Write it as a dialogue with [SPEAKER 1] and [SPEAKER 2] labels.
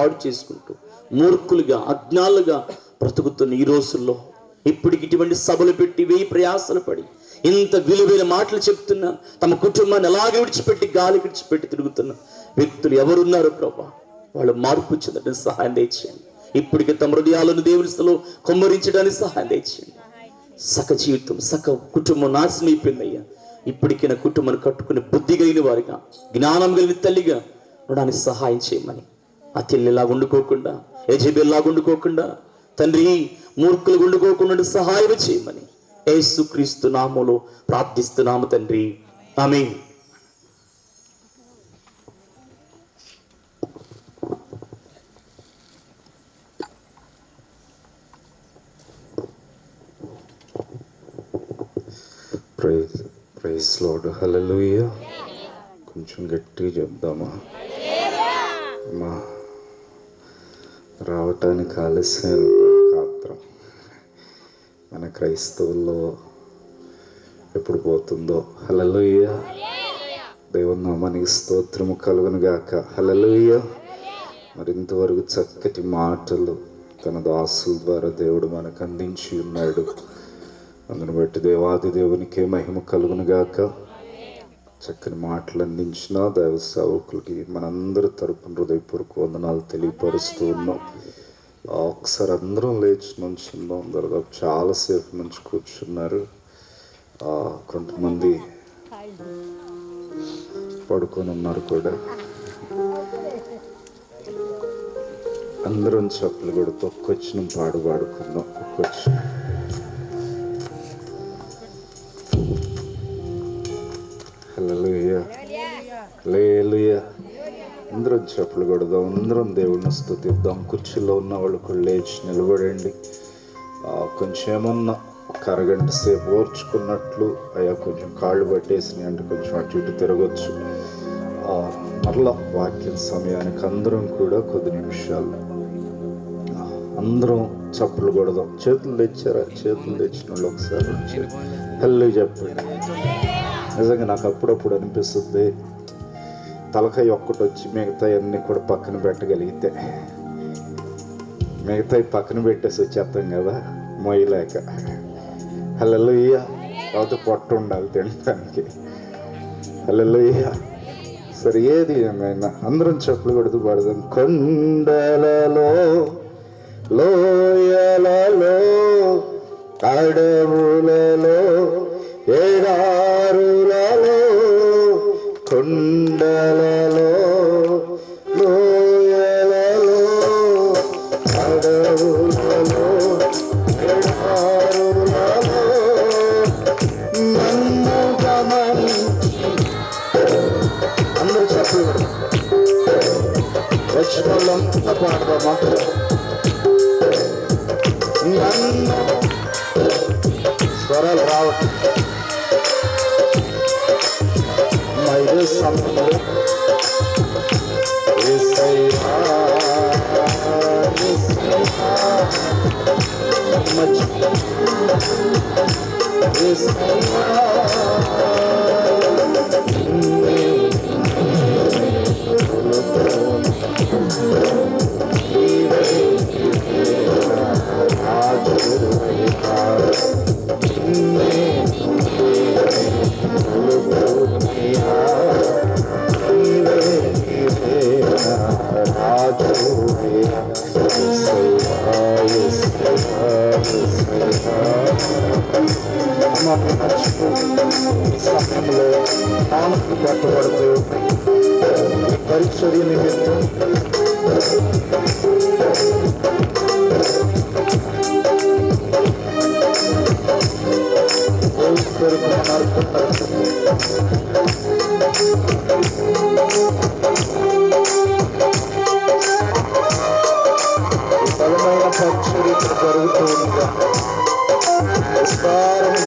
[SPEAKER 1] పాడు చేసుకుంటూ మూర్ఖులుగా అజ్ఞానులుగా బ్రతుకుతున్న ఈ రోజుల్లో ఇప్పటికి ఇటువంటి సభలు పెట్టి వేయి ప్రయాసలు పడి ఇంత విలువైన మాటలు చెప్తున్నా తమ కుటుంబాన్ని ఎలాగ విడిచిపెట్టి గాలి విడిచిపెట్టి తిరుగుతున్న వ్యక్తులు ఎవరున్నారు ప్రభా? వాళ్ళు మార్పు చెందడానికి సహాయం తెచ్చేయండి. ఇప్పటికే తమ హృదయాలను దేవునిలో కొమ్మరించడానికి సహాయం తెచ్చేయండి. సక జీవితం సక కుటుంబం నాశనం అయిపోయిందయ్యా. ఇప్పటికీ నా కుటుంబాన్ని కట్టుకుని బుద్ధి కలిగిన వారిగా, జ్ఞానం కలిగిన తల్లిగా ఉండడానికి సహాయం చేయమని, ఆ చెల్లెలాగా వండుకోకుండా, యజబెల్లాగా వండుకోకుండా, తండ్రి మూర్ఖులు వండుకోకుండా సహాయం చేయమని యేసుక్రీస్తు నామములో ప్రార్థిస్తున్నాము తండ్రి, ఆమేన్.
[SPEAKER 2] ప్రైజ్ లార్డ్, హల్లెలూయా. కొంచెం గట్టిగా చెప్దామా? మా రావటానికి ఆలస్యం కాత్రం మన క్రైస్తవుల్లో ఎప్పుడు పోతుందో. హల్లెలూయా. దేవుని నామానికి స్తోత్రము కలుగును గాక. హల్లెలూయా. మరి ఇంతవరకు చక్కటి మాటలు తన దాసుల ద్వారా దేవుడు మనకు అందించి ఉన్నాడు. అందును బట్టి దేవాది దేవునికే మహిమ కలుగును గాక. చక్కని మాటలు అందించిన దైవ సేవకులకి మనందరి తరపున హృదయపూర్వక వందనాలు తెలియపరుస్తూ ఉన్నాం. ఒకసారి అందరం లేచి నుంచుందాం. దాదాపు చాలాసేపు నుంచి కూర్చున్నారు. కొంతమంది పడుకొని ఉన్నారు కూడా. అందరం చప్పులు కూడా ఒక్కొచ్చిన పాడుకుందాం. ఒక్కొచ్చిన హల్లెలూయా, హల్లెలూయా. అందరం చప్పులు కొడదాం, అందరం దేవుడిని స్తుతిద్దాం. కుర్చీలో ఉన్న వాళ్ళు కూడా లేచి నిలబడండి. కొంచెం ఏమన్నా ఒక అరగంట సేపు ఓర్చుకున్నట్లు, అయ్యా కొంచెం కాళ్ళు పట్టేసినాయి అంటే కొంచెం అటు ఇటు తిరగచ్చు. మరలా వాక్యం సమయానికి అందరం కూడా కొద్ది నిమిషాలు అందరం చప్పులు కొడదాం. చేతులు తెచ్చారా? చేతులు తెచ్చిన వాళ్ళు ఒకసారి హల్లెలూయా చెప్పండి. నిజంగా నాకు అప్పుడప్పుడు అనిపిస్తుంది, తలకాయ ఒక్కటి వచ్చి మిగతాయి అన్నీ కూడా పక్కన పెట్టగలిగితే, మిగతాయి పక్కన పెట్టేసి వచ్చేస్తాం కదా మొయ్యలేక. హల్లెలూయా. తర్వాత పొట్ట ఉండాలి తినడానికి. హల్లెలూయా. సరే, ఏది ఏమైనా అందరం చెప్పులు కొడుతూ పడదాం. కొండలలో, లోయలలో, అడవులలో, ఎడారులలో, కొండలలో, లోయలలో, అడవులలో, ఎడారులలో నన్ను గమనించి. అందరూ చెప్పండి. వచ్చిన వాళ్ళంతా పాడదామా? నన్ను స్వరాలు రావట్లేదు. మైరు సమయంలో సమయంలో ఆమెకు పట్టబడుతూ పరిచర్య నిమిత్తం బలమైన పరిచర్య జరుగుతూ ఉంది. విస్తారము